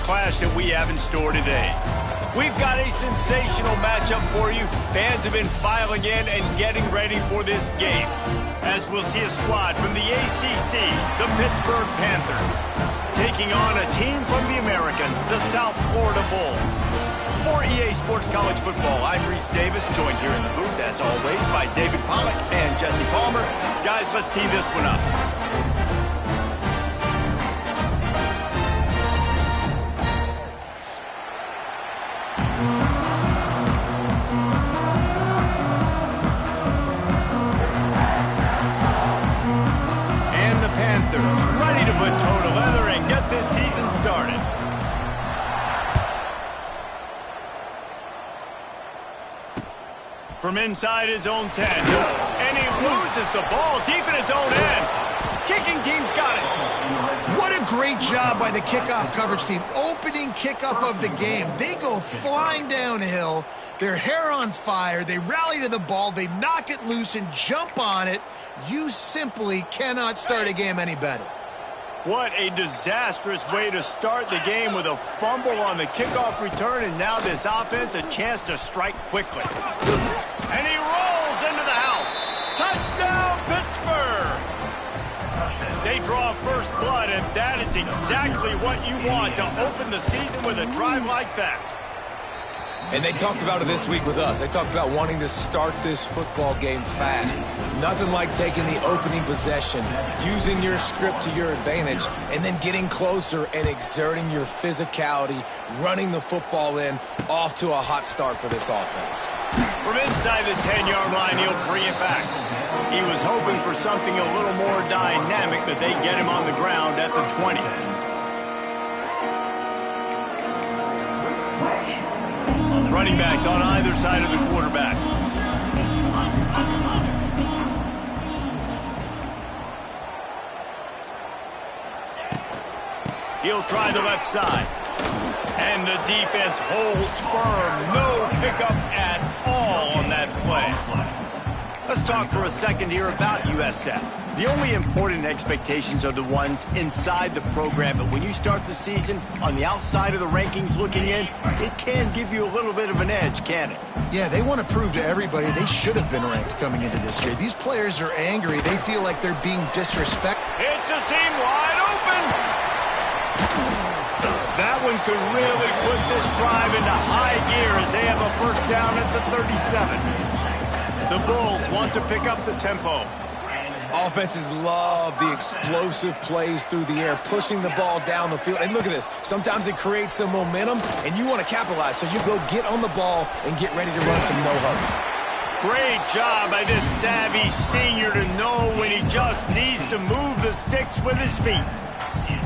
clash that we have in store today. We've got a sensational matchup for you. Fans have been filing in and getting ready for this game, as we'll see a squad from the ACC, the Pittsburgh Panthers, taking on a team from the American, the South Florida Bulls. For EA Sports College Football, I'm Reese Davis, joined here in the booth, as always, by David Pollack and Jesse Palmer. Guys, let's tee this one up. And the Panthers ready to put toe to leather and get this season started. From inside his own 10, and he loses the ball deep in his own end. Kicking team's got it. What a great job by the kickoff coverage team. Opening kickoff of the game. They go flying downhill. Their hair on fire. They rally to the ball. They knock it loose and jump on it. You simply cannot start a game any better. What a disastrous way to start the game with a fumble on the kickoff return, and now this offense a chance to strike quickly. And he rolls into the house. Touchdown, Pittsburgh! They draw first blood, and that is exactly what you want to open the season with a drive like that. And they talked about it this week with us. They talked about wanting to start this football game fast. Nothing like taking the opening possession, using your script to your advantage, and then getting closer and exerting your physicality, running the football in, off to a hot start for this offense. From inside the 10-yard line, he'll bring it back. He was hoping for something a little more dynamic, but they get him on the ground at the 20. Running backs on either side of the quarterback. He'll try the left side. And the defense holds firm. No pickup at all on that play. Let's talk for a second here about USF. The only important expectations are the ones inside the program, but when you start the season on the outside of the rankings looking in, it can give you a little bit of an edge, can it? Yeah, they want to prove to everybody they should have been ranked coming into this year. These players are angry. They feel like they're being disrespected. It's a seam wide open. That one could really put this drive into high gear as they have a first down at the 37. The Bulls want to pick up the tempo. Offenses love the explosive plays through the air, pushing the ball down the field. And look at this. Sometimes it creates some momentum, and you want to capitalize. So you go get on the ball and get ready to run some no-huddle. Great job by this savvy senior to know when he just needs to move the sticks with his feet.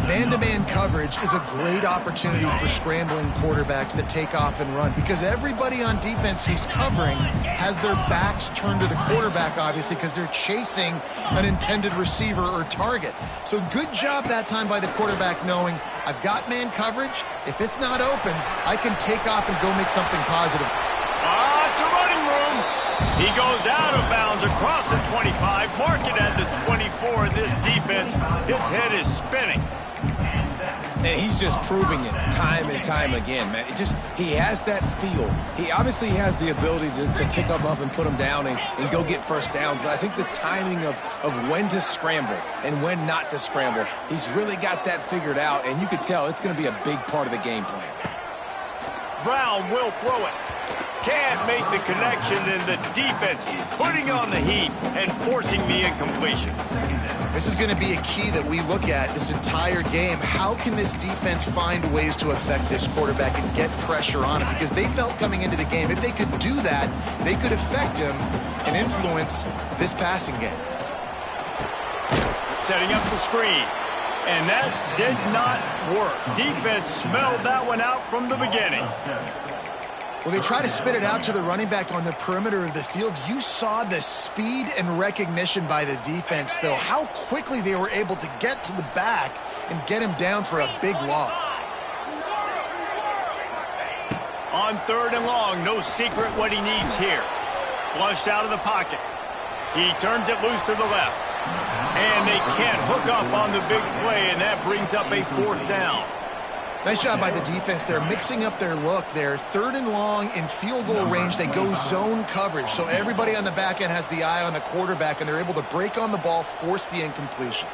Man-to-man coverage is a great opportunity for scrambling quarterbacks to take off and run, because everybody on defense who's covering has their backs turned to the quarterback, obviously, because they're chasing an intended receiver or target. So good job that time by the quarterback knowing, I've got man coverage. If it's not open, I can take off and go make something positive. It's a running room. He goes out of bounds across the 25, mark it at the 24. This defense, its head is spinning. And he's just proving it time and time again, man. He has that feel. He obviously has the ability to pick them up and put them down and go get first downs. But I think the timing of when to scramble and when not to scramble, he's really got that figured out. And you could tell it's going to be a big part of the game plan. Brown will throw it. Can't make the connection, and the defense putting on the heat and forcing the incompletion. This is going to be a key that we look at this entire game. How can this defense find ways to affect this quarterback and get pressure on him? Because they felt coming into the game, if they could do that, they could affect him and influence this passing game. Setting up the screen. And that did not work. Defense smelled that one out from the beginning. Well, they try to spit it out to the running back on the perimeter of the field. You saw the speed and recognition by the defense, though, how quickly they were able to get to the back and get him down for a big loss. On 3rd and long, no secret what he needs here. Flushed out of the pocket. He turns it loose to the left. And they can't hook up on the big play, and that brings up a 4th down. Nice job by the defense. They're mixing up their look. They're 3rd and long in field goal range. They go zone coverage. So everybody on the back end has the eye on the quarterback, and they're able to break on the ball, force the incompletion.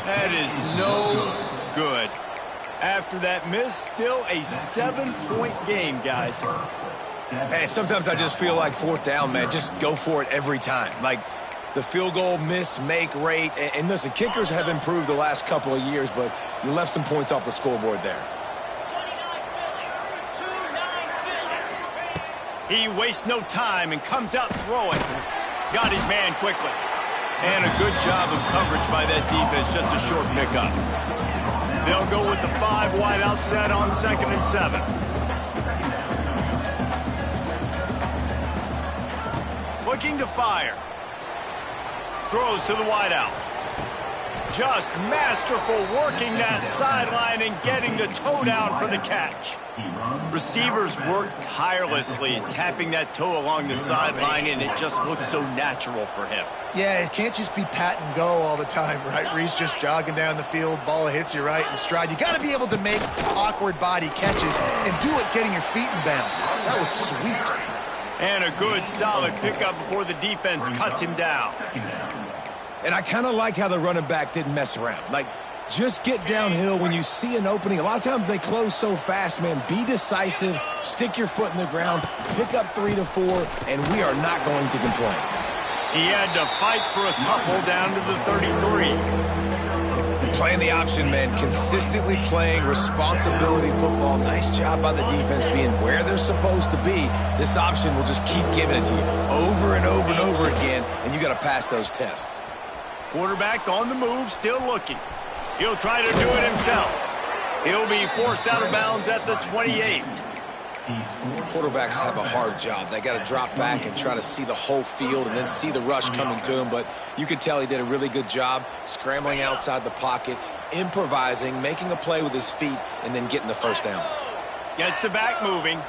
That is no good. After that miss, still a 7-point game, guys. Hey, sometimes I just feel like 4th down, man. Just go for it every time. Like, the field goal miss-make rate. And listen, kickers have improved the last couple of years, but you left some points off the scoreboard there. He wastes no time and comes out throwing. Got his man quickly. And a good job of coverage by that defense, just a short pickup. They'll go with the 5 wide out set on 2nd and 7. Looking to fire. Throws to the wideout. Just masterful working that sideline and getting the toe down for the catch. Receivers work tirelessly, tapping that toe along the sideline, and it just looks so natural for him. Yeah, it can't just be pat and go all the time, right? Reese just jogging down the field, ball hits you right in stride. You got to be able to make awkward body catches and do it getting your feet in bounds. That was sweet. And a good, solid pickup before the defense cuts him down. And I kind of like how the running back didn't mess around. Like, just get downhill when you see an opening. A lot of times they close so fast, man. Be decisive, stick your foot in the ground, pick up 3 to 4, and we are not going to complain. He had to fight for a couple down to the 33. Playing the option, man. Consistently playing responsibility football. Nice job by the defense being where they're supposed to be. This option will just keep giving it to you over and over and over again, and you got to pass those tests. Quarterback on the move, still looking. He'll try to do it himself. He'll be forced out of bounds at the 28. Quarterbacks have a hard job. They got to drop back and try to see the whole field and then see the rush coming to him. But you could tell he did a really good job scrambling outside the pocket, improvising, making a play with his feet, and then getting the first down. Gets the back moving.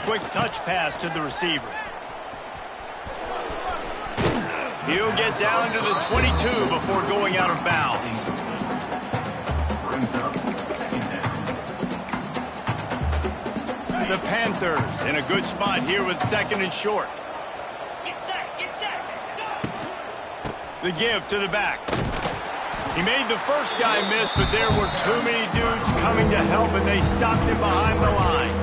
Quick touch pass to the receiver. He'll get down to the 22 before going out of bounds. The Panthers in a good spot here with 2nd and short. Get set. The give to the back. He made the first guy miss, but there were too many dudes coming to help, and they stopped him behind the line.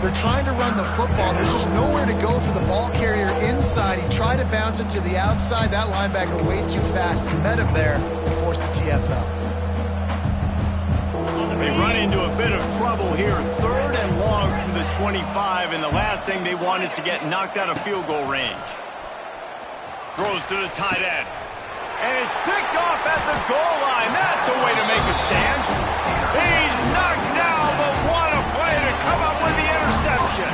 They're trying to run the football. There's just nowhere to go for the ball carrier inside. He tried to bounce it to the outside. That linebacker way too fast. He met him there and forced the TFL. They run into a bit of trouble here. 3rd and long from the 25, and the last thing they want is to get knocked out of field goal range. Throws to the tight end. And it's picked off at the goal line. That's a way to make a stand. He's knocked down, but what a play to come up with the interception.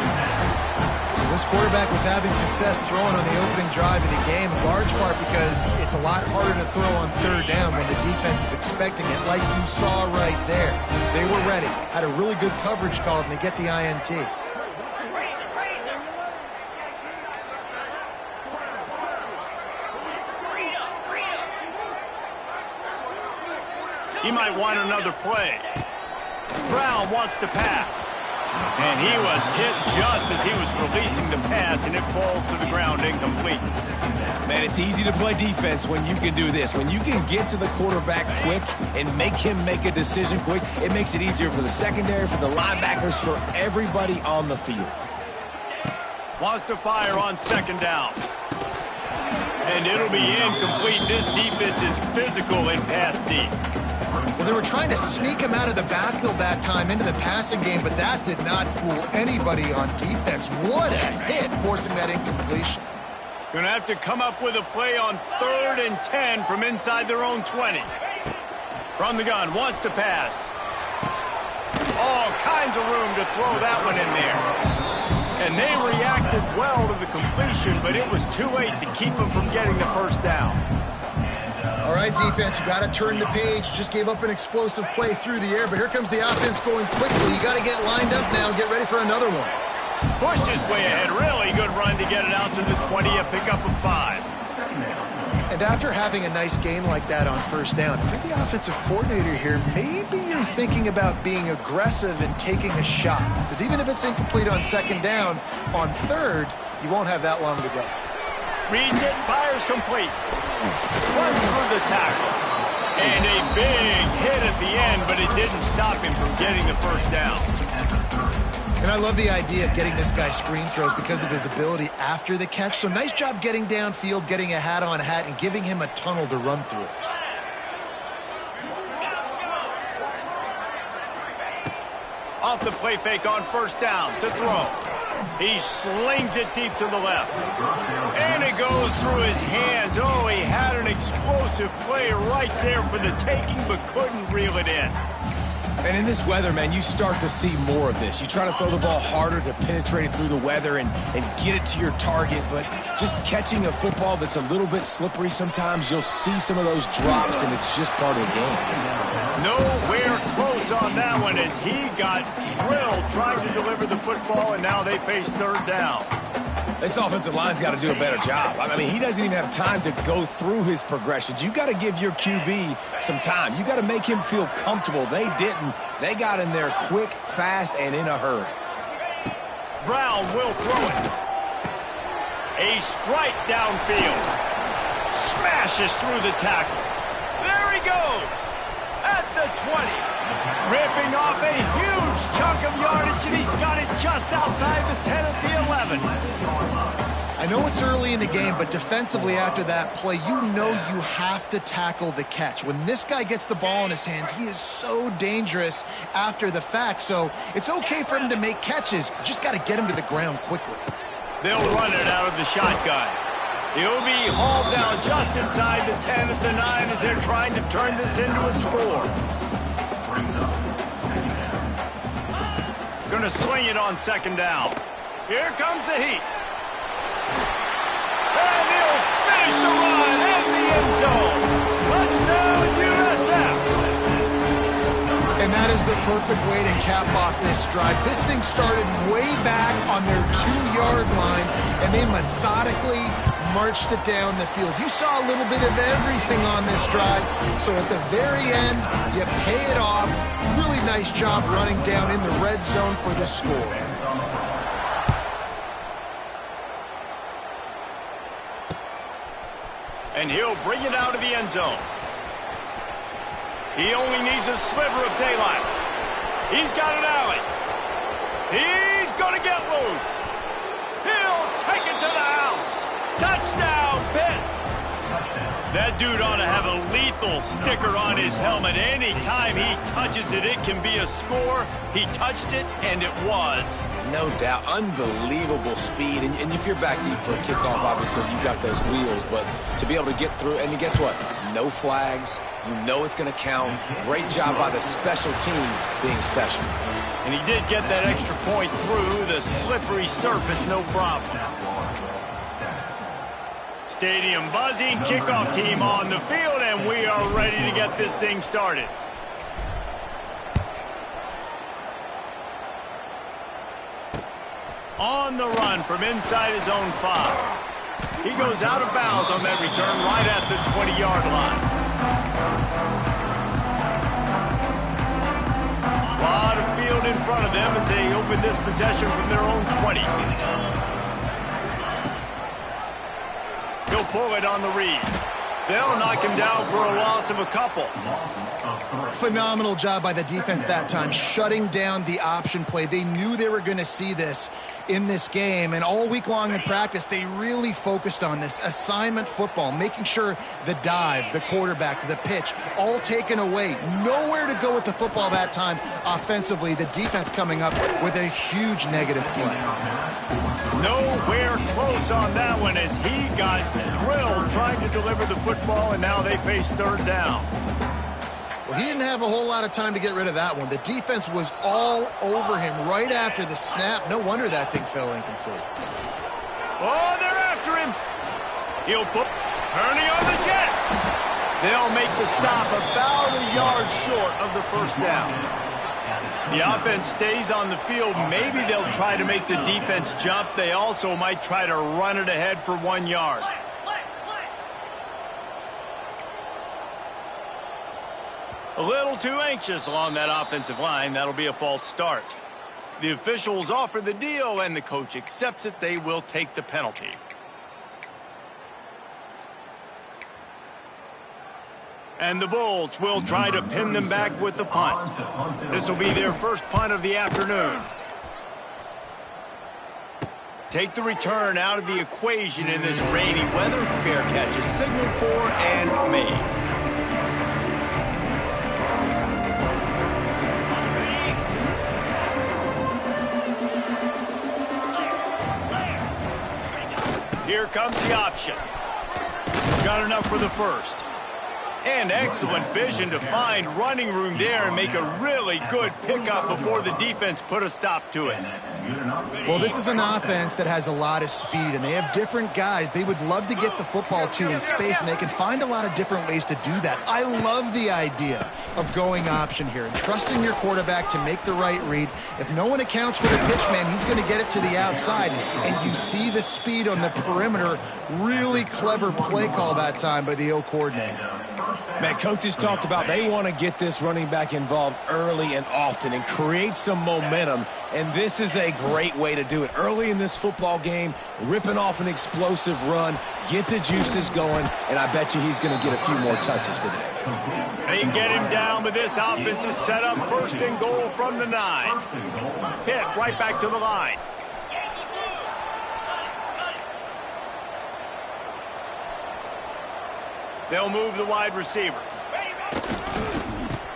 This quarterback was having success throwing on the opening drive of the game, in large part because it's a lot harder to throw on 3rd down when the defense is expecting it, like you saw right there. They were ready, had a really good coverage call, and they get the INT. He might want another play. Brown wants to pass. And he was hit just as he was releasing the pass, and it falls to the ground incomplete. Man, it's easy to play defense when you can do this. When you can get to the quarterback quick and make him make a decision quick, it makes it easier for the secondary, for the linebackers, for everybody on the field. Wants to fire on 2nd down. And it'll be incomplete. This defense is physical and pass deep. Well, they were trying to sneak him out of the backfield that time into the passing game, but that did not fool anybody on defense. What a hit, forcing that incompletion. Going to have to come up with a play on 3rd and 10 from inside their own 20. From the gun, wants to pass. All kinds of room to throw that one in there. And they reacted well to the completion, but it was too late to keep them from getting the first down. All right, defense, you got to turn the page. Just gave up an explosive play through the air, but here comes the offense going quickly. You got to get lined up now and get ready for another one. Pushed his way ahead. Really good run to get it out to the 20, a pickup of 5. And after having a nice gain like that on first down, if you're the offensive coordinator here, maybe you're thinking about being aggressive and taking a shot. Because even if it's incomplete on second down, on third, you won't have that long to go. Reads it, fires complete. Runs through the tackle. And a big hit at the end, but it didn't stop him from getting the first down. And I love the idea of getting this guy screen throws because of his ability after the catch. So nice job getting downfield, getting a hat-on hat, and giving him a tunnel to run through. Off the play fake on first down to throw. He slings it deep to the left. And it goes through his hands. Oh, he had an explosive play right there for the taking, but couldn't reel it in. And in this weather, man, you start to see more of this. You try to throw the ball harder to penetrate it through the weather and get it to your target, but just catching a football that's a little bit slippery sometimes, you'll see some of those drops, and it's just part of the game. Nowhere close on that one as he got drilled trying to deliver the football, and now they face third down. This offensive line's got to do a better job. I mean, he doesn't even have time to go through his progressions. You got to give your QB some time. You got to make him feel comfortable. They didn't. They got in there quick, fast, and in a hurry. Brown will throw it. A strike downfield. Smashes through the tackle. There he goes. At the 20. Ripping off a huge chunk of yardage, and he's got it just outside the 10 at the 11. I know it's early in the game, but defensively after that play, you know you have to tackle the catch. When this guy gets the ball in his hands, he is so dangerous after the fact. So it's okay for him to make catches. You just got to get him to the ground quickly. They'll run it out of the shotgun. He'll be hauled down just inside the 10 at the 9 as they're trying to turn this into a score. Going to sling it on second down. Here comes the heat. And he'll finish the run in the end zone. Touchdown, USF. And that is the perfect way to cap off this drive. This thing started way back on their 2-yard line, and they methodically marched it down the field. You saw a little bit of everything on this drive, so at the very end, you pay it off. Really nice job running down in the red zone for the score. And he'll bring it out of the end zone. He only needs a sliver of daylight. He's got an alley. He's going to get loose. He'll take it to the house. Touchdown, Pitt. That dude ought to have a lethal sticker on his helmet. Anytime he touches it, it can be a score. He touched it, and it was. No doubt. Unbelievable speed. And if you're back deep for a kickoff, obviously you've got those wheels. But to be able to get through, and guess what? No flags. You know it's going to count. Great job by the special teams being special. And he did get that extra point through the slippery surface, no problem. Stadium buzzing, kickoff team on the field, and we are ready to get this thing started. On the run from inside his own 5. He goes out of bounds on that return right at the 20-yard line. A lot of field in front of them as they open this possession from their own 20. He'll pull it on the read. They'll knock him down for a loss of a couple. Phenomenal job by the defense that time, shutting down the option play. They knew they were going to see this in this game, and all week long in practice, they really focused on this assignment football, making sure the dive, the quarterback, the pitch, all taken away. Nowhere to go with the football that time offensively. The defense coming up with a huge negative play. Nowhere close on that one as he got drilled trying to deliver the football, and now they face third down. Well, he didn't have a whole lot of time to get rid of that one. The defense was all over him right after the snap. No wonder that thing fell incomplete. Oh, they're after him. He'll put turning on the Jets. They'll make the stop about a yard short of the first down. The offense stays on the field. Maybe they'll try to make the defense jump. They also might try to run it ahead for 1 yard. A little too anxious along that offensive line. That'll be a false start. The officials offer the deal, and the coach accepts it. They will take the penalty. And the Bulls will try to pin them back with the punt. This will be their first punt of the afternoon. Take the return out of the equation in this rainy weather. Fair catch is signaled for and made. Here comes the option. Got enough for the first. And excellent vision to find running room there and make a really good pickup before the defense put a stop to it. Well, this is an offense that has a lot of speed, and they have different guys they would love to get the football to in space, and they can find a lot of different ways to do that. I love the idea of going option here and trusting your quarterback to make the right read. If no one accounts for the pitch, man, he's going to get it to the outside, and you see the speed on the perimeter. Really clever play call that time by the O coordinator. Man, coaches talked about they want to get this running back involved early and often and create some momentum, and this is a great way to do it. Early in this football game, ripping off an explosive run, get the juices going, and I bet you he's going to get a few more touches today. They get him down, but this offense is set up first and goal from the 9. Pitt right back to the line. They'll move the wide receiver.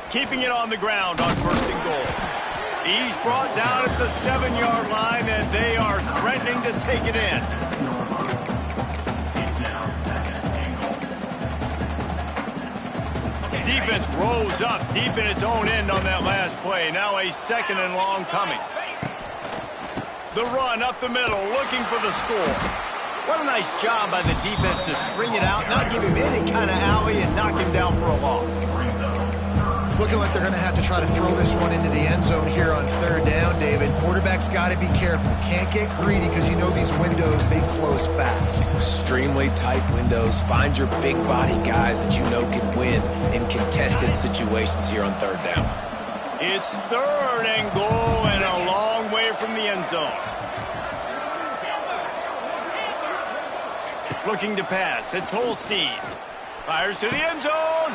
Keeping it on the ground on first and goal. He's brought down at the 7-yard line, and they are threatening to take it in. The defense rose up deep in its own end on that last play. Now a 2nd and long coming. The run up the middle, looking for the score. What a nice job by the defense to string it out, not give him any kind of alley, and knock him down for a loss. It's looking like they're going to have to try to throw this one into the end zone here on 3rd down, David. Quarterback's got to be careful. Can't get greedy because you know these windows, they close fast. Extremely tight windows. Find your big body guys that you know can win in contested situations here on 3rd down. It's 3rd and goal and a long way from the end zone. Looking to pass. It's Holstein. Fires to the end zone.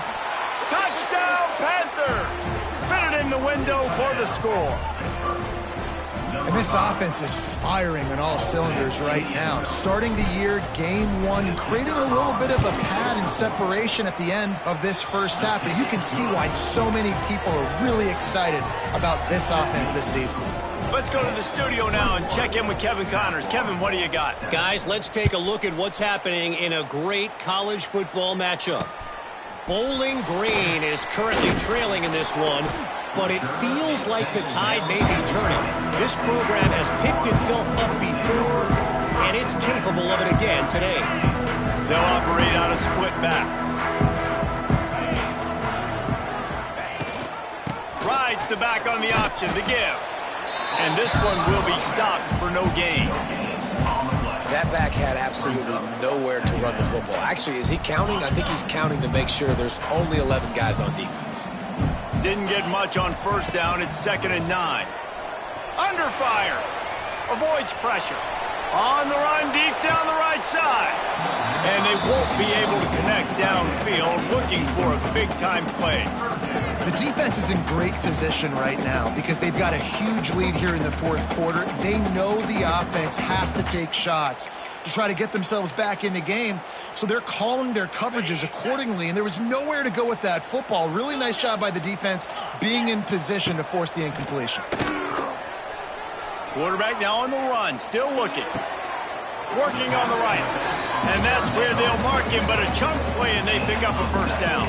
Touchdown, Panthers! Fitted in the window for the score. And this offense is firing on all cylinders right now. Starting the year, game 1, creating a little bit of a pad and separation at the end of this first half. But you can see why so many people are really excited about this offense this season. Let's go to the studio now and check in with Kevin Connors. Kevin, what do you got? Guys, let's take a look at what's happening in a great college football matchup. Bowling Green is currently trailing in this one, but it feels like the tide may be turning. This program has picked itself up before, and it's capable of it again today. They'll operate out of split backs. Rides the back on the option, the give. And this one will be stopped for no gain. That back had absolutely nowhere to run the football. Actually, is he counting? I think he's counting to make sure there's only 11 guys on defense. Didn't get much on first down. It's 2nd and 9. Under fire. Avoids pressure. On the run deep down the right side. And they won't be able to connect downfield, looking for a big-time play. The defense is in great position right now because they've got a huge lead here in the 4th quarter. They know the offense has to take shots to try to get themselves back in the game, so they're calling their coverages accordingly, and there was nowhere to go with that football. Really nice job by the defense being in position to force the incompletion. Quarterback now on the run, still looking. Working on the right. And that's where they'll mark him, but a chunk play, and they pick up a first down.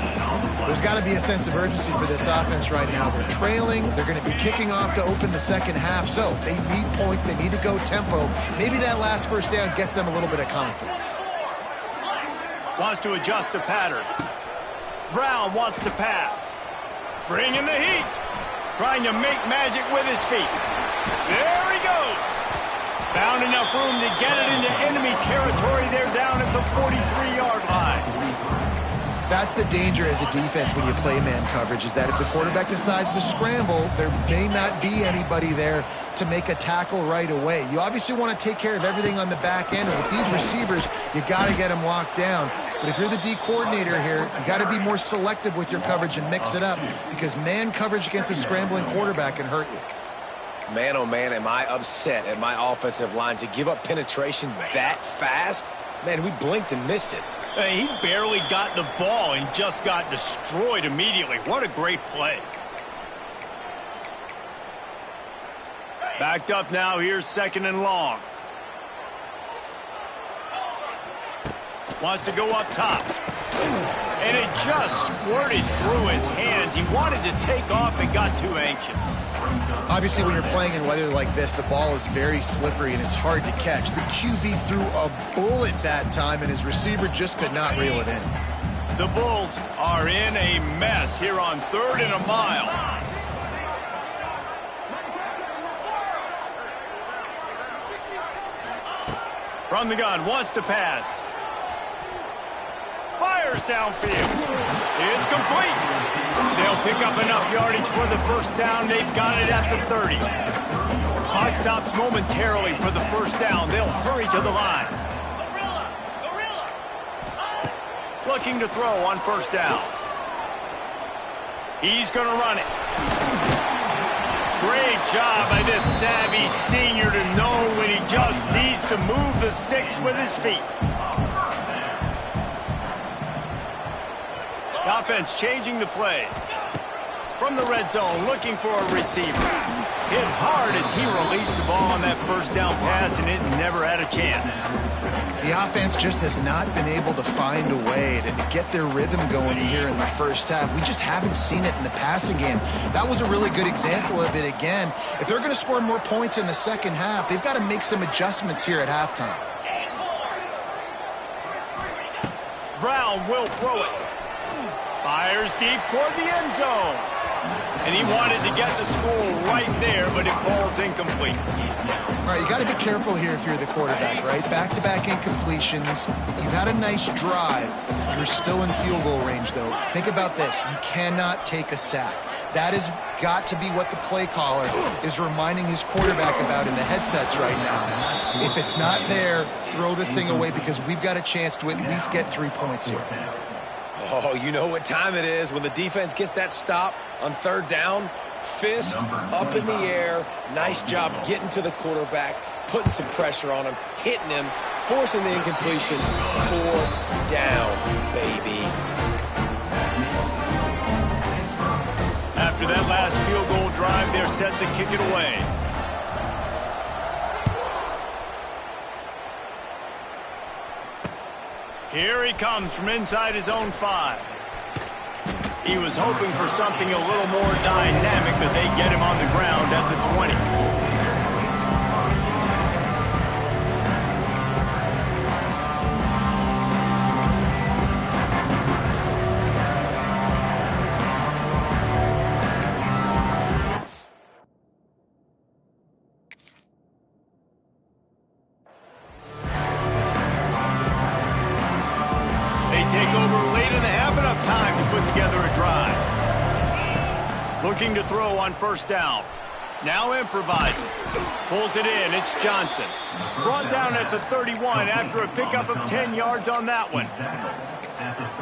There's got to be a sense of urgency for this offense right now. They're trailing. They're going to be kicking off to open the second half, so they need points. They need to go tempo. Maybe that last first down gets them a little bit of confidence. Wants to adjust the pattern. Brown wants to pass. Bring in the heat. trying to make magic with his feet. There he goes. Found enough room to get it into enemy territory. They're down at the 43-yard line. That's the danger as a defense when you play man coverage, is that if the quarterback decides to scramble, there may not be anybody there to make a tackle right away. You obviously want to take care of everything on the back end. And with these receivers, you got to get them locked down. But if you're the D coordinator here, you got to be more selective with your coverage and mix it up, because man coverage against a scrambling quarterback can hurt you. Man, oh man, am I upset at my offensive line to give up penetration that fast? Man, we blinked and missed it. He barely got the ball and just got destroyed immediately. What a great play. Backed up now. Here's 2nd and long. Wants to go up top. And it just squirted through his hands. He wanted to take off and got too anxious. Obviously, when you're playing in weather like this, the ball is very slippery and it's hard to catch. The QB threw a bullet that time, and his receiver just could not reel it in. The Bulls are in a mess here on 3rd and a mile. From the gun, wants to pass. Fires downfield. It's complete. They'll pick up enough yardage for the first down. They've got it at the 30. Clock stops momentarily for the first down. They'll hurry to the line. Looking to throw on first down. He's going to run it. Great job by this savvy senior to know when he just needs to move the sticks with his feet. Offense changing the play. From the red zone, looking for a receiver. Hit hard as he released the ball on that first down pass, and it never had a chance. The offense just has not been able to find a way to get their rhythm going here in the first half. We just haven't seen it in the passing game. That was a really good example of it again. If they're going to score more points in the second half, they've got to make some adjustments here at halftime. Brown will throw it. Fires deep toward the end zone. And he wanted to get the score right there, but it falls incomplete. All right, you got to be careful here if you're the quarterback, right? Back-to-back incompletions. You've had a nice drive. You're still in field goal range, though. Think about this. You cannot take a sack. That has got to be what the play caller is reminding his quarterback about in the headsets right now. If it's not there, throw this thing away, because we've got a chance to at least get 3 points here. Oh, you know what time it is when the defense gets that stop on 3rd down. Fist up in the air. Nice job getting to the quarterback, putting some pressure on him, hitting him, forcing the incompletion. 4th down, baby. After that last field goal drive, they're set to kick it away. Here he comes from inside his own 5. He was hoping for something a little more dynamic, but they get him on the ground at the 20. Looking to throw on first down. Now improvising. Pulls it in. It's Johnson. Brought down at the 31 after a pickup of 10 yards on that one.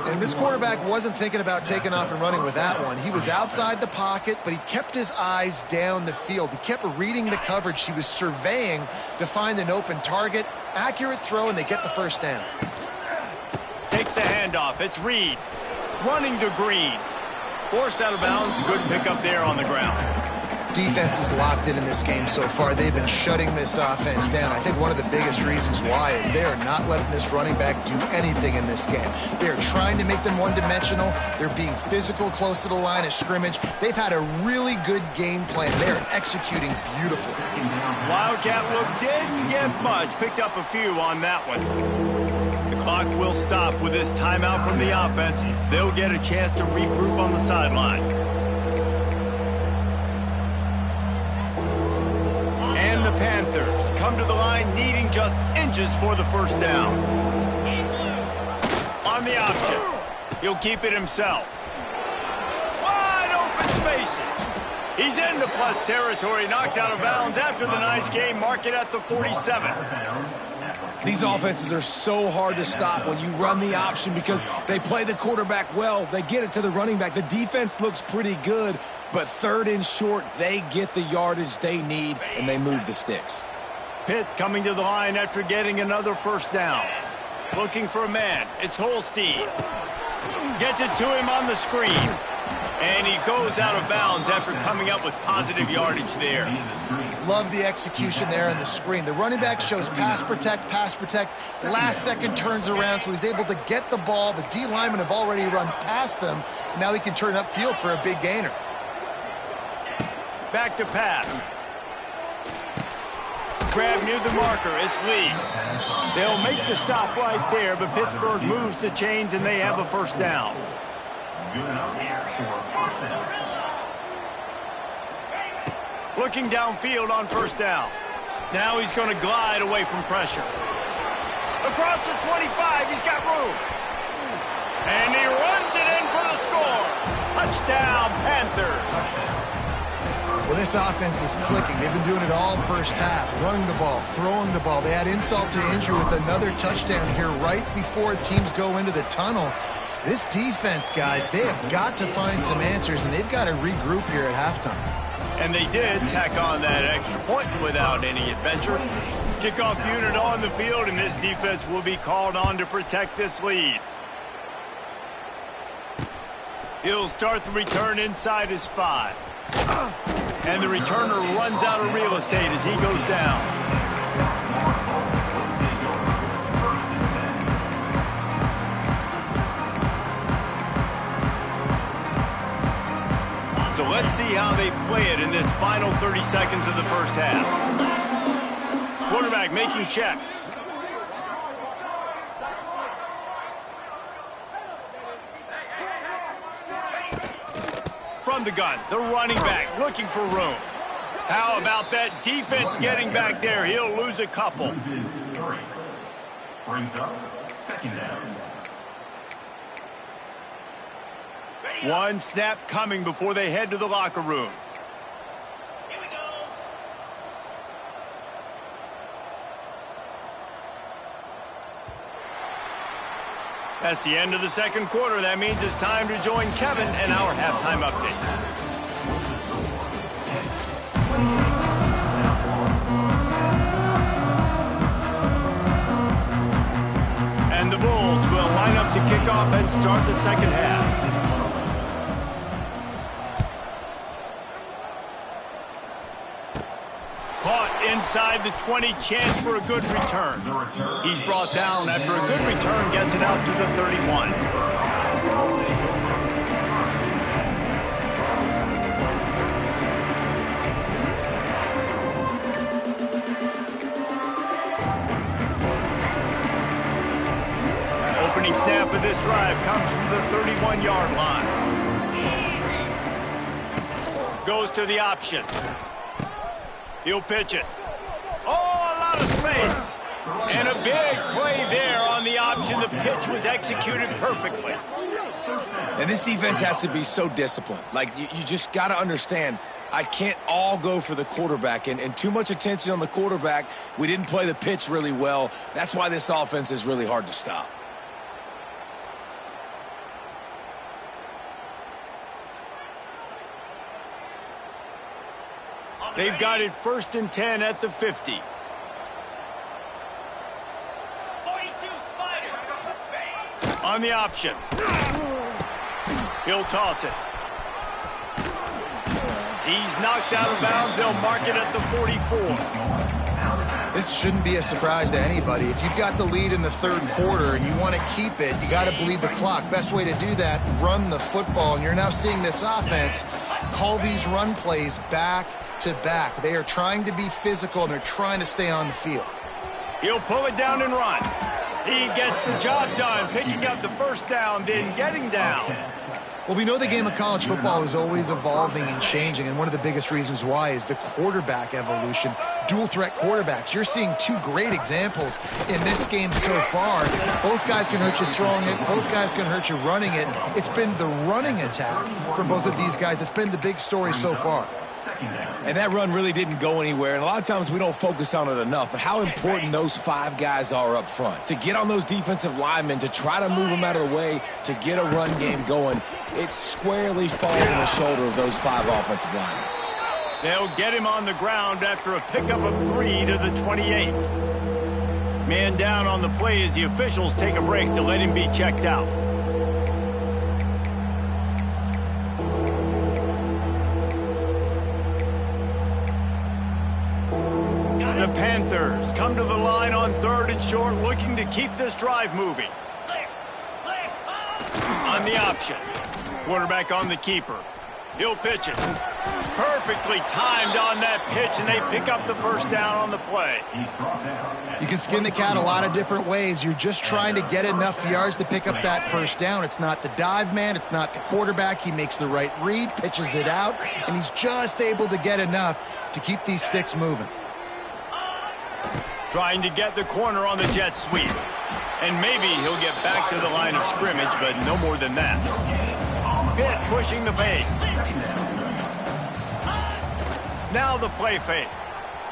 And this quarterback wasn't thinking about taking off and running with that one. He was outside the pocket, but he kept his eyes down the field. He kept reading the coverage. He was surveying to find an open target. Accurate throw, and they get the first down. Takes the handoff. It's Reed. Running to Green. Forced out of bounds. Good pickup there on the ground. Defense is locked in this game so far. They've been shutting this offense down. I think one of the biggest reasons why is they are not letting this running back do anything in this game. They are trying to make them one-dimensional. They're being physical close to the line of scrimmage. They've had a really good game plan. They're executing beautifully. Wildcat look didn't get much. Picked up a few on that one. Clock will stop with this timeout from the offense. They'll get a chance to regroup on the sideline. Panthers come to the line needing just inches for the first down. On the option, he'll keep it himself. Wide open spaces. He's into plus territory, knocked out of bounds after the nice game. Mark it at the 47. These offenses are so hard to stop when you run the option because they play the quarterback well. They get it to the running back. The defense looks pretty good, but third and short, they get the yardage they need, and they move the sticks. Pitt coming to the line after getting another first down. Looking for a man. It's Holstein. Gets it to him on the screen. And he goes out of bounds after coming up with positive yardage there. Love the execution there on the screen. The running back shows pass protect, last second turns around, so he's able to get the ball. The D linemen have already run past him. Now he can turn upfield for a big gainer. Back to pass. Grab near the marker. It's Lee. They'll make the stop right there, but Pittsburgh moves the chains and they have a first down. Looking downfield on first down. Now he's going to glide away from pressure. Across the 25, he's got room. And he runs it in for the score. Touchdown, Panthers. Well, this offense is clicking. They've been doing it all first half, running the ball, throwing the ball. They add insult to injury with another touchdown here right before teams go into the tunnel. This defense, guys, they have got to find some answers, and they've got to regroup here at halftime. And they did tack on that extra point without any adventure. Kickoff unit on the field, and this defense will be called on to protect this lead. He'll start the return inside his 5. And the returner runs out of real estate as he goes down. So let's see how they play it in this final 30 seconds of the first half. Quarterback making checks. From the gun, the running back looking for room. How about that defense getting back there? He'll lose a couple. Brings up second down. One snap coming before they head to the locker room. Here we go. That's the end of the second quarter. That means it's time to join Kevin and our halftime update. And the Bulls will line up to kick off and start the second half. Inside the 20, chance for a good return. He's brought down after a good return, gets it out to the 31. Opening snap of this drive comes from the 31-yard line. Goes to the option. He'll pitch it. Oh, a lot of space. And a big play there on the option. The pitch was executed perfectly. And this defense has to be so disciplined. Like, you just got to understand, I can't all go for the quarterback. And too much attention on the quarterback. We didn't play the pitch really well. That's why this offense is really hard to stop. They've got it 1st and 10 at the 50. 42 Spider. On the option. He'll toss it. He's knocked out of bounds. They'll mark it at the 44. This shouldn't be a surprise to anybody. If you've got the lead in the third quarter and you want to keep it, you got to bleed the clock. Best way to do that, run the football. And you're now seeing this offense call these run plays back to back. They are trying to be physical, and they're trying to stay on the field. He'll pull it down and run. He gets the job done, picking up the first down, then getting down. Well, we know the game of college football is always evolving and changing, and one of the biggest reasons why is the quarterback evolution. Dual-threat quarterbacks. You're seeing two great examples in this game so far. Both guys can hurt you throwing it. Both guys can hurt you running it. It's been the running attack for both of these guys that's been the big story so far. And that run really didn't go anywhere. And a lot of times we don't focus on it enough. But how important those 5 guys are up front. To get on those defensive linemen, to try to move them out of the way, to get a run game going, it squarely falls on the shoulder of those 5 offensive linemen. They'll get him on the ground after a pickup of 3 to the 28. Man down on the play as the officials take a break to let him be checked out. The Panthers come to the line on 3rd and short, looking to keep this drive moving. On the option. Quarterback on the keeper. He'll pitch it. Perfectly timed on that pitch, and they pick up the first down on the play. You can skin the cat a lot of different ways. You're just trying to get enough yards to pick up that first down. It's not the dive man. It's not the quarterback. He makes the right read, pitches it out, and he's just able to get enough to keep these sticks moving. Trying to get the corner on the jet sweep. And maybe he'll get back to the line of scrimmage, but no more than that. Pitt pushing the base. Now the play fake.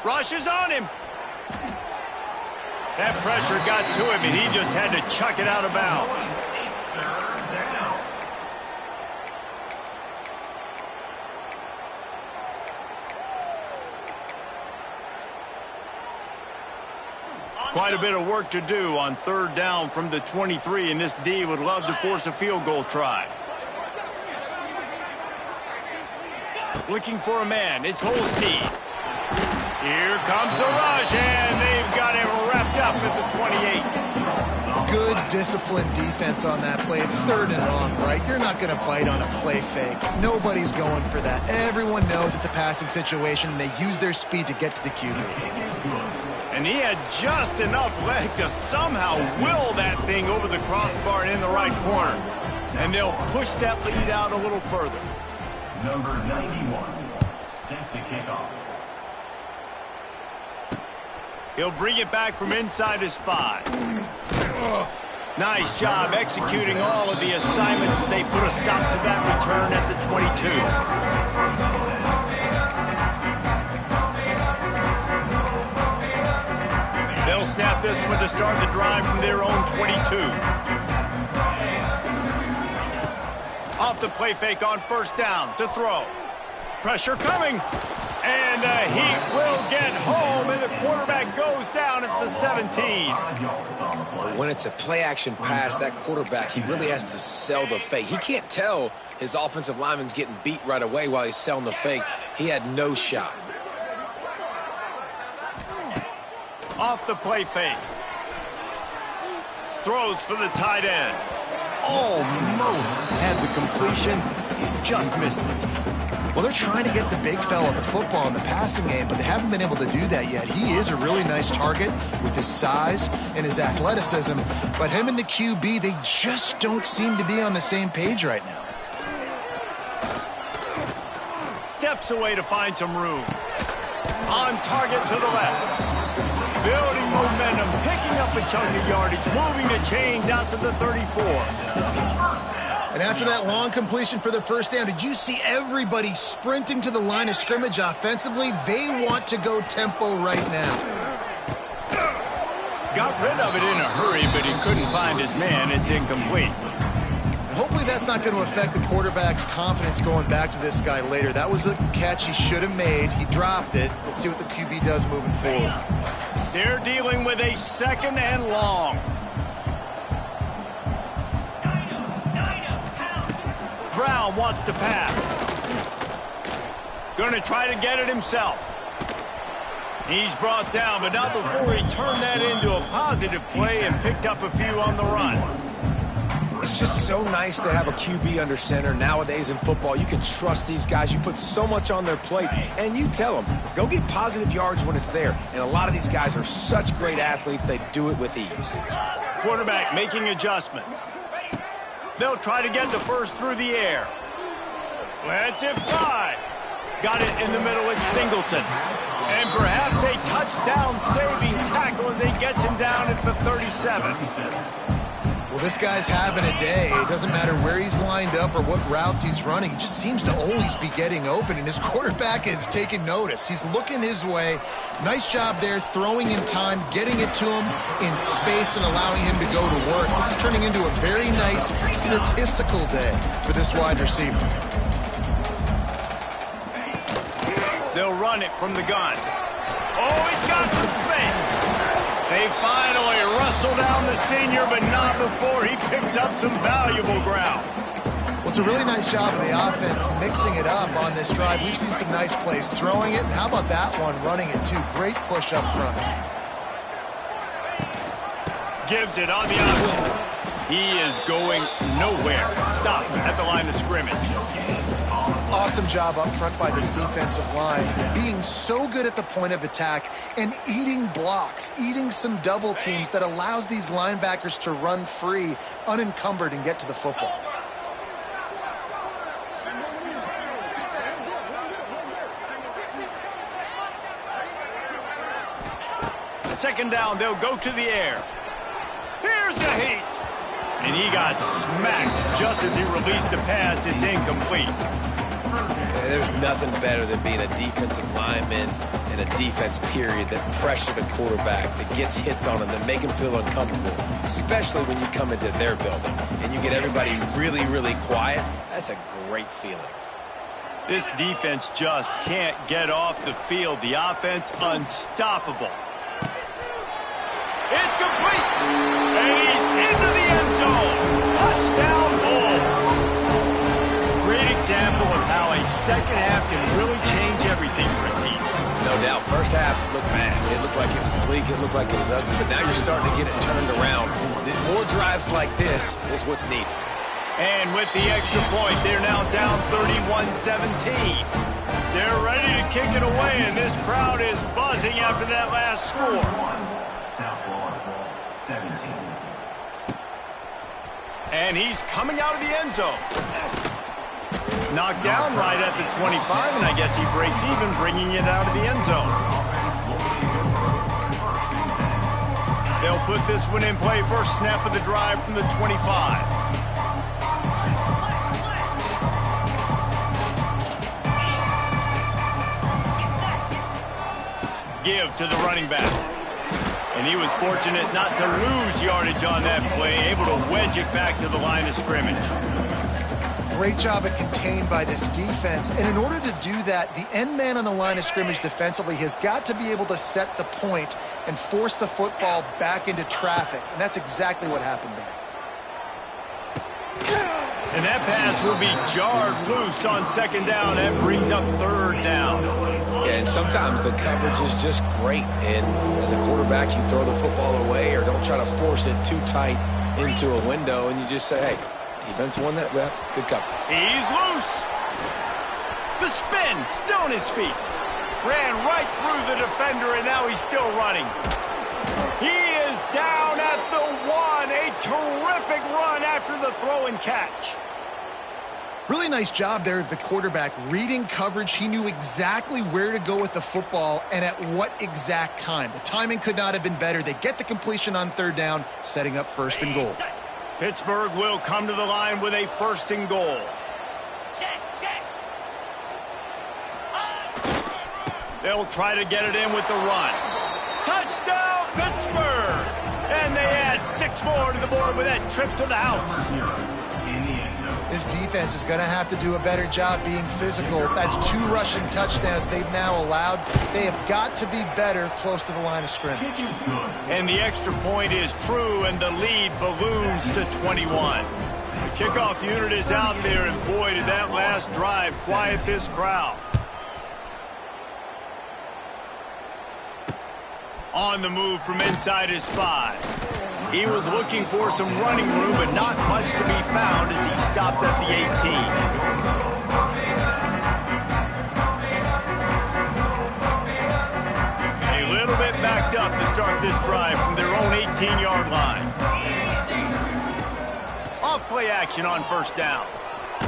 Rush is on him. That pressure got to him, and he just had to chuck it out of bounds. Quite a bit of work to do on 3rd down from the 23, and this D would love to force a field goal try. Looking for a man. It's Holstein. Here comes the rush, and they've got him wrapped up at the 28. Good disciplined defense on that play. It's 3rd and long, right? You're not going to bite on a play fake. Nobody's going for that. Everyone knows it's a passing situation, and they use their speed to get to the QB. And he had just enough leg to somehow will that thing over the crossbar and in the right corner. And they'll push that lead out a little further. Number 91, set to kick off. He'll bring it back from inside his 5. Nice job executing all of the assignments as they put a stop to that return at the 22. They'll snap this one to start the drive from their own 22. Off the play fake on 1st down to throw. Pressure coming. And the Heat will get home, and the quarterback goes down at the 17. When it's a play-action pass, that quarterback, he really has to sell the fake. He can't tell his offensive lineman's getting beat right away while he's selling the fake. He had no shot. Off the play fake. Throws for the tight end. Almost had the completion. Just missed it. Well, they're trying to get the big fella the football in the passing game, but they haven't been able to do that yet. He is a really nice target with his size and his athleticism, but him and the QB, they just don't seem to be on the same page right now. Steps away to find some room. On target to the left. Building momentum, picking up a chunk of yardage, moving the chains out to the 34. And after that long completion for the first down, did you see everybody sprinting to the line of scrimmage offensively? They want to go tempo right now. Got rid of it in a hurry, but he couldn't find his man. It's incomplete. Hopefully that's not going to affect the quarterback's confidence going back to this guy later. That was a catch he should have made. He dropped it. Let's see what the QB does moving forward. They're dealing with a 2nd and long. Brown wants to pass. Going to try to get it himself. He's brought down, but not before he turned that into a positive play and picked up a few on the run. It's just so nice to have a QB under center. Nowadays in football, you can trust these guys. You put so much on their plate, and you tell them, go get positive yards when it's there. And a lot of these guys are such great athletes, they do it with ease. Quarterback making adjustments. They'll try to get the first through the air. Lets it fly. Got it in the middle. It's Singleton. And perhaps a touchdown-saving tackle as he gets him down at the 37. Well, this guy's having a day. It doesn't matter where he's lined up or what routes he's running. He just seems to always be getting open, and his quarterback is taking notice. He's looking his way. Nice job there, throwing in time, getting it to him in space, and allowing him to go to work. This is turning into a very nice statistical day for this wide receiver. They'll run it from the gun. Oh, he's got some space. They finally wrestle down the senior, but not before he picks up some valuable ground. Well, it's a really nice job of the offense mixing it up on this drive. We've seen some nice plays throwing it. And how about that one, running it too? Great push up front. Gives it on the option. He is going nowhere. Stop at the line of scrimmage. Awesome job up front by this defensive line, being so good at the point of attack and eating blocks, eating some double teams that allows these linebackers to run free, unencumbered, and get to the football. Second down, they'll go to the air. Here's the heat. And he got smacked just as he released the pass. It's incomplete. There's nothing better than being a defensive lineman in a defense period that pressure the quarterback, that gets hits on him, that make him feel uncomfortable, especially when you come into their building and you get everybody really, really quiet. That's a great feeling. This defense just can't get off the field. The offense unstoppable. It's complete. And he's into the end zone. Touchdown, Bulls. Great example of how a second half can really change everything for a team. No doubt. First half looked bad. It looked like it was bleak. It looked like it was ugly. But now you're starting to get it turned around. More drives like this is what's needed. And with the extra point, they're now down 31-17. They're ready to kick it away, and this crowd is buzzing after that last score. South Florida, 17. And he's coming out of the end zone. Knocked down right at the 25, and I guess he breaks even, bringing it out of the end zone. They'll put this one in play. First snap of the drive from the 25. Give to the running back. And he was fortunate not to lose yardage on that play, able to wedge it back to the line of scrimmage. Great job at contained by this defense. And in order to do that, the end man on the line of scrimmage defensively has got to be able to set the point and force the football back into traffic. And that's exactly what happened there. And that pass will be jarred loose on second down. That brings up third down. Yeah, and sometimes the coverage is just great. And as a quarterback, you throw the football away or don't try to force it too tight into a window, and you just say, hey, defense won that rep. Good cover. He's loose. The spin, still on his feet. Ran right through the defender, and now he's still running. He is down at the 1. A terrific run after the throw and catch. Really nice job there of the quarterback reading coverage. He knew exactly where to go with the football and at what exact time. The timing could not have been better. They get the completion on third down, setting up first and goal. Pittsburgh will come to the line with a first and goal. They'll try to get it in with the run. Touchdown, Pittsburgh! And they add 6 more to the board with that trip to the house. This defense is going to have to do a better job being physical. That's 2 rushing touchdowns they've now allowed. They have got to be better close to the line of scrimmage. And the extra point is true, and the lead balloons to 21. The kickoff unit is out there, and boy, did that last drive quiet this crowd. On the move from inside his 5. He was looking for some running room, but not much to be found as he stopped at the 18. A little bit backed up to start this drive from their own 18-yard line. Off play action on first down.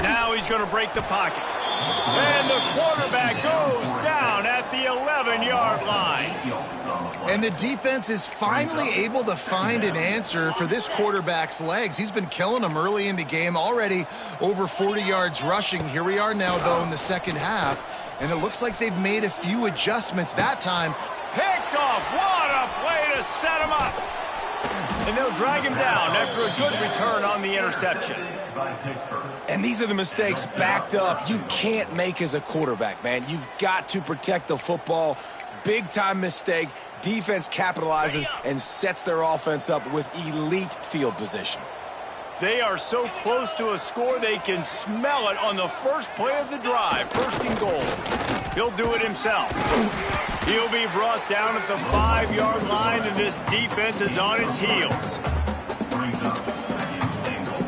Now he's going to break the pocket. And the quarterback goes down at the 11-yard line. And the defense is finally able to find an answer for this quarterback's legs. He's been killing them early in the game, already over 40 yards rushing. Here we are now, though, in the second half. And it looks like they've made a few adjustments that time. Picked off. What a play to set him up. And they'll drag him down after a good return on the interception. And these are the mistakes backed up you can't make as a quarterback, man. You've got to protect the football. Big-time mistake. Defense capitalizes and sets their offense up with elite field position. They are so close to a score they can smell it on the first play of the drive. First and goal. He'll do it himself. He'll be brought down at the 5-yard line, and this defense is on its heels. Brings up the second and goal.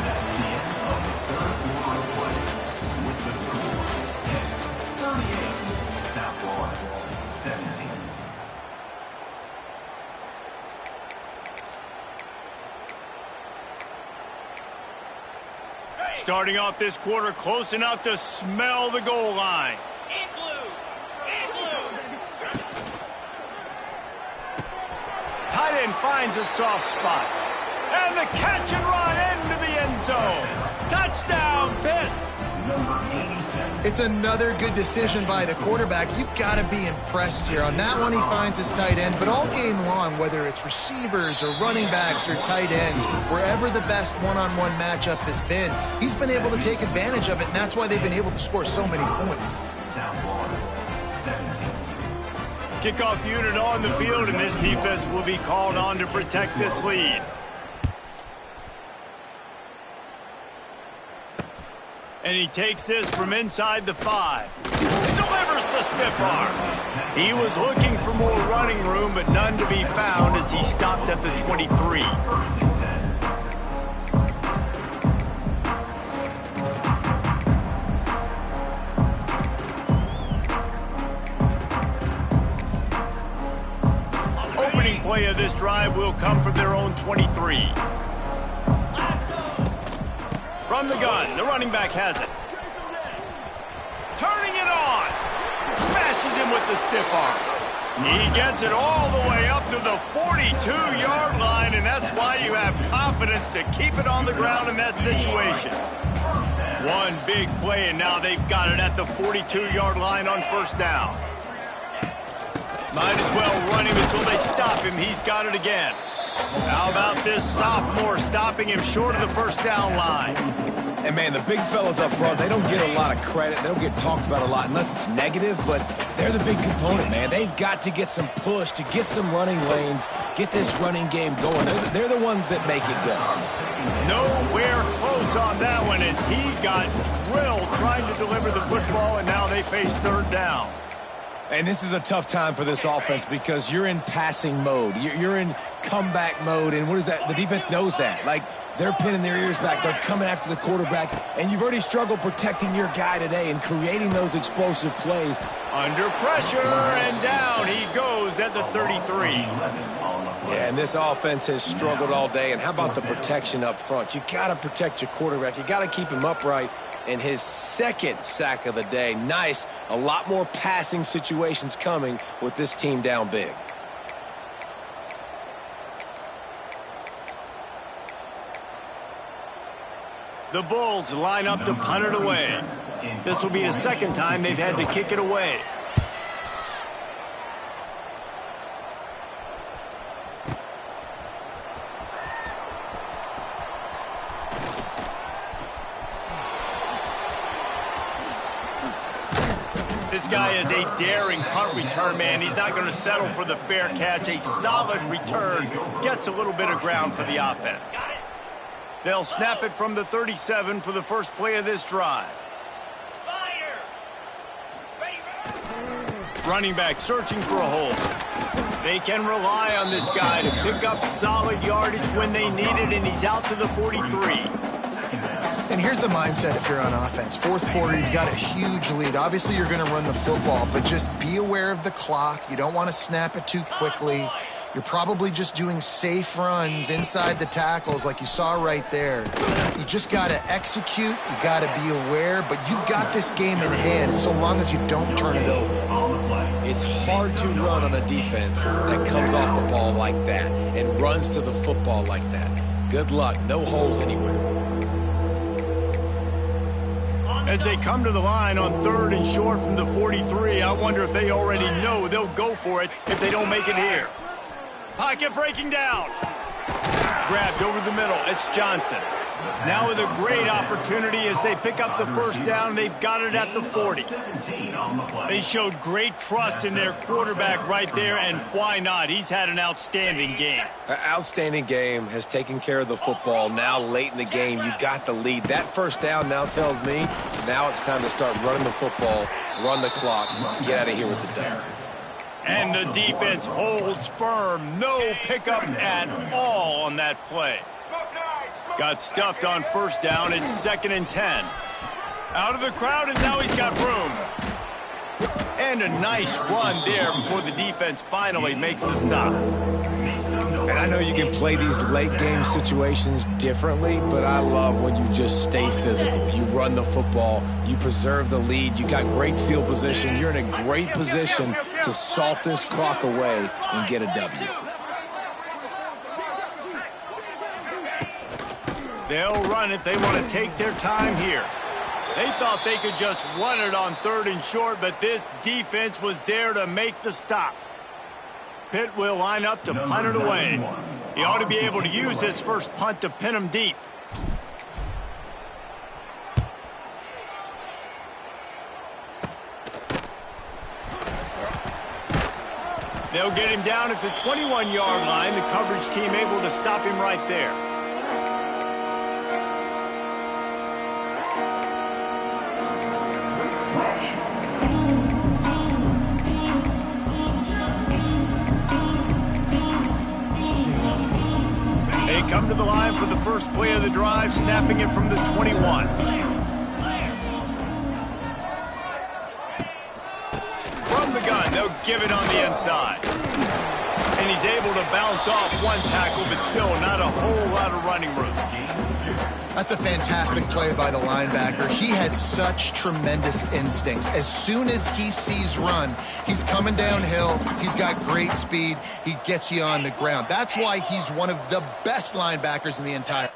That's the end of the third quarter of play. With the score 38, South Florida 17. Starting off this quarter close enough to smell the goal line. Tight end finds a soft spot. And the catch and run into the end zone. Touchdown, Pitt. Number 87. It's another good decision by the quarterback. You've got to be impressed here. On that one, he finds his tight end, but all game long, whether it's receivers or running backs or tight ends, wherever the best one-on-one matchup has been, he's been able to take advantage of it, and that's why they've been able to score so many points. South Florida 17. Kickoff unit on the field, and this defense will be called on to protect this lead. And he takes this from inside the 5. Delivers the stiff arm. He was looking for more running room, but none to be found as he stopped at the 23. Opening play of this drive will come from their own 23. From the gun, the running back has it. Turning it on. Smashes him with the stiff arm. He gets it all the way up to the 42-yard line, and that's why you have confidence to keep it on the ground in that situation. One big play, and now they've got it at the 42-yard line on first down. Might as well run him until they stop him. He's got it again. How about this sophomore stopping him short of the first down line? And, man, the big fellas up front, they don't get a lot of credit. They don't get talked about a lot unless it's negative, but they're the big component, man. They've got to get some push, to get some running lanes, get this running game going. They're the ones that make it go. Nowhere close on that one as he got drilled trying to deliver the football, and now they face third down. And this is a tough time for this offense because you're in passing mode. You're in comeback mode, and what is that? The defense knows that. Like, they're pinning their ears back. They're coming after the quarterback, and you've already struggled protecting your guy today and creating those explosive plays. Under pressure, and down he goes at the 33. Yeah, and this offense has struggled all day. And how about the protection up front? You got to protect your quarterback. You got to keep him upright. And his second sack of the day. Nice. A lot more passing situations coming with this team down big. The Bulls line up to punt it away. This will be the second time they've had to kick it away. This guy is a daring punt return man. He's not going to settle for the fair catch. A solid return. Gets a little bit of ground for the offense. They'll snap it from the 37 for the first play of this drive. Running back searching for a hole. They can rely on this guy to pick up solid yardage when they need it, and he's out to the 43. And here's the mindset if you're on offense. Fourth quarter, you've got a huge lead. Obviously, you're going to run the football, but just be aware of the clock. You don't want to snap it too quickly. You're probably just doing safe runs inside the tackles like you saw right there. You just got to execute. You got to be aware, but you've got this game in hand so long as you don't turn it over. It's hard to run on a defense that comes off the ball like that and runs to the football like that. Good luck. No holes anywhere. As they come to the line on 3rd and short from the 43, I wonder if they already know they'll go for it if they don't make it here. Pocket breaking down. Grabbed over the middle. It's Johnson. Now with a great opportunity as they pick up the first down. They've got it at the 40. They showed great trust in their quarterback right there, and why not? He's had an outstanding game. An outstanding game, has taken care of the football. Now late in the game, you got the lead. That first down now tells me now it's time to start running the football, run the clock, get out of here with the dub. And the defense holds firm. No pickup at all on that play. Got stuffed on first down. It's 2nd and 10. Out of the crowd, and now he's got room. And a nice run there before the defense finally makes the stop. And I know you can play these late game situations differently, but I love when you just stay physical. You run the football, you preserve the lead, you got great field position. You're in a great position to salt this clock away and get a W. They'll run it. They want to take their time here. They thought they could just run it on 3rd and short, but this defense was there to make the stop. Pitt will line up to punt it away. He ought to be able to use his first punt to pin him deep. They'll get him down at the 21-yard line. The coverage team able to stop him right there. They come to the line for the first play of the drive, snapping it from the 21. From the gun, they'll give it on the inside. And he's able to bounce off one tackle, but still not a whole lot of running room. That's a fantastic play by the linebacker. He has such tremendous instincts. As soon as he sees run, he's coming downhill. He's got great speed. He gets you on the ground. That's why he's one of the best linebackers in the entire